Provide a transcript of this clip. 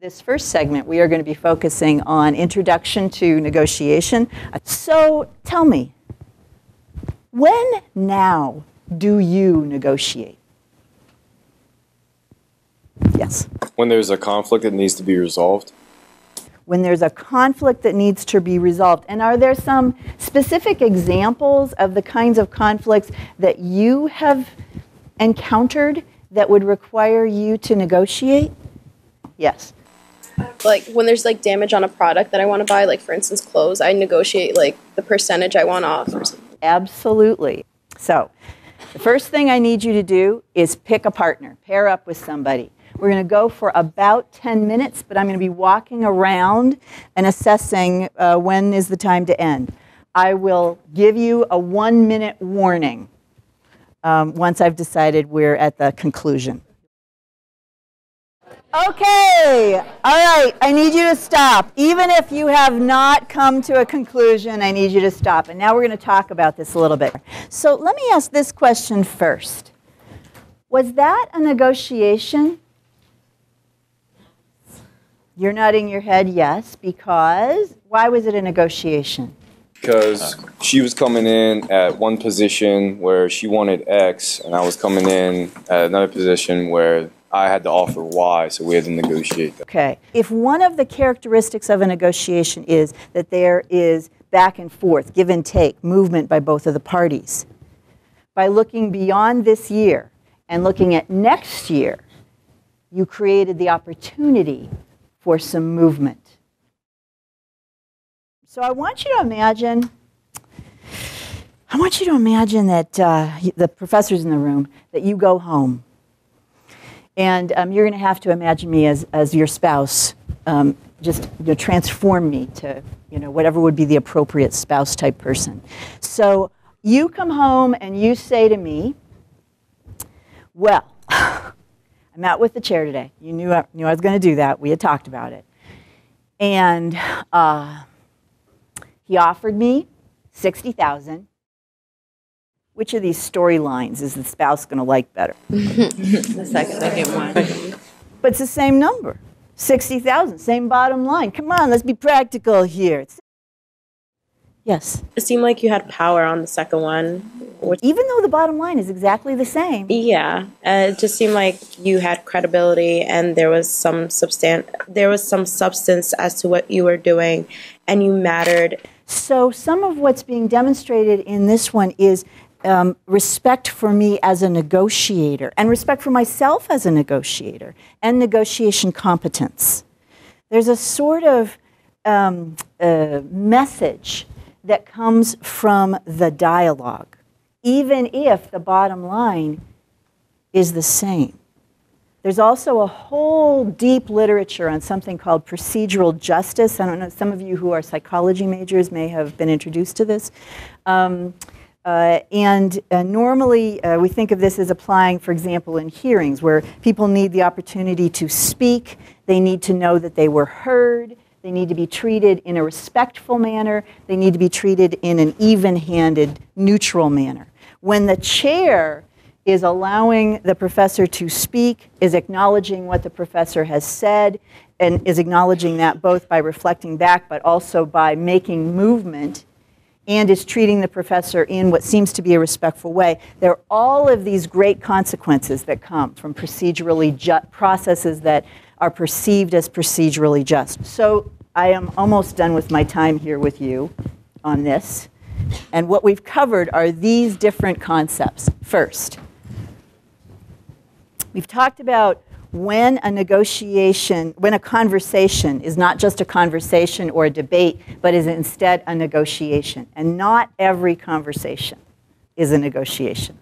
This first segment, we are going to be focusing on introduction to negotiation. So tell me, when now do you negotiate? Yes? When there's a conflict that needs to be resolved. When there's a conflict that needs to be resolved. And are there some specific examples of the kinds of conflicts that you have encountered that would require you to negotiate? Yes. Like when there's like damage on a product that I want to buy, like for instance clothes, I negotiate like the percentage I want off or something. Absolutely. So the first thing I need you to do is pick a partner, pair up with somebody. We're going to go for about 10 minutes, but I'm going to be walking around and assessing when is the time to end. I will give you a 1-minute warning once I've decided we're at the conclusion. Okay, all right, I need you to stop. Even if you have not come to a conclusion, I need you to stop. And now we're going to talk about this a little bit. So let me ask this question first. Was that a negotiation? You're nodding your head yes, because why was it a negotiation? Because she was coming in at one position where she wanted X, and I was coming in at another position where I had to offer Y, so we had to negotiate that. Okay. If one of the characteristics of a negotiation is that there is back and forth, give and take, movement by both of the parties, by looking beyond this year and looking at next year, you created the opportunity for some movement. So I want you to imagine that the professor's in the room, that you go home. And you're going to have to imagine me as your spouse. Just transform me to whatever would be the appropriate spouse type person. So you come home and you say to me, well, I'm out with the chair today. You knew I was going to do that. We had talked about it. And he offered me $60,000. Which of these storylines is the spouse going to like better? The second one. But it's the same number, 60,000, same bottom line. Come on, let's be practical here. Yes? It seemed like you had power on the second one. Even though the bottom line is exactly the same. Yeah, it just seemed like you had credibility and there was some substance as to what you were doing, and you mattered. So some of what's being demonstrated in this one is respect for me as a negotiator, and respect for myself as a negotiator, and negotiation competence. There's a sort of message that comes from the dialogue, even if the bottom line is the same. There's also a whole deep literature on something called procedural justice. I don't know, some of you who are psychology majors may have been introduced to this. Normally, we think of this as applying, for example, in hearings, where people need the opportunity to speak. They need to know that they were heard. They need to be treated in a respectful manner. They need to be treated in an even-handed, neutral manner. When the chair is allowing the professor to speak, is acknowledging what the professor has said, and is acknowledging that both by reflecting back, but also by making movement, and is treating the professor in what seems to be a respectful way, there are all of these great consequences that come from processes that are perceived as procedurally just. So I am almost done with my time here with you on this. And what we've covered are these different concepts. First, we've talked about when a conversation is not just a conversation or a debate, but is instead a negotiation. And not every conversation is a negotiation.